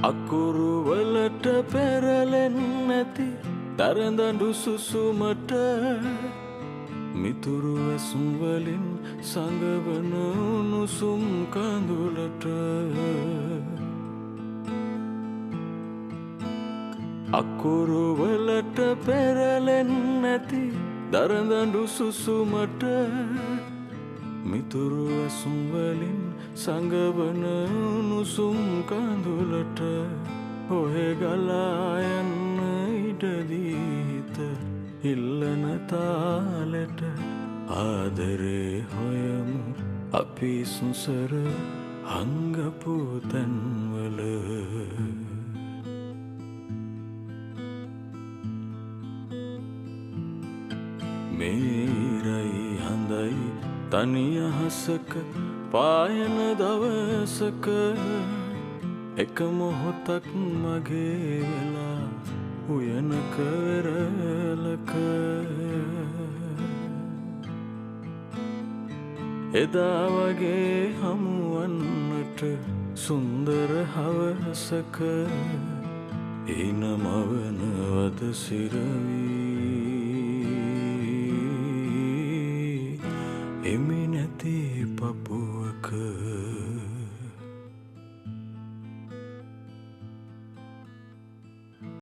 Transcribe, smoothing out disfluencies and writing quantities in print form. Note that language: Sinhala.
අකුරු වලට පෙරලෙන්නේ නැති දරදඬු සුසුමට මිතුරු ඇසුම් වලින් සඟවන උණුසුම් කඳුලට අකුරු වලට පෙරලෙන්නේ නැති දරදඬු සුසුමට මිතුරු ඇසුම් වලින් සඟවන උණුසුම් කඳුලට ඔහෙ ගලා යන්න ඉඩදී හිත ඉල්ලන තාලෙට ආදරේ හොයමු අපි සුසර හංගපු තැන්වල මේරයි හඳයි තනි අහසක පායන දවසක එක මොහොතක් මගේ වෙලා උයනක වෙරළක එදා වගේ හමුවන්නට සුන්දර හවසක ඊනමවනවද සිරවී එමි නැති පපුවක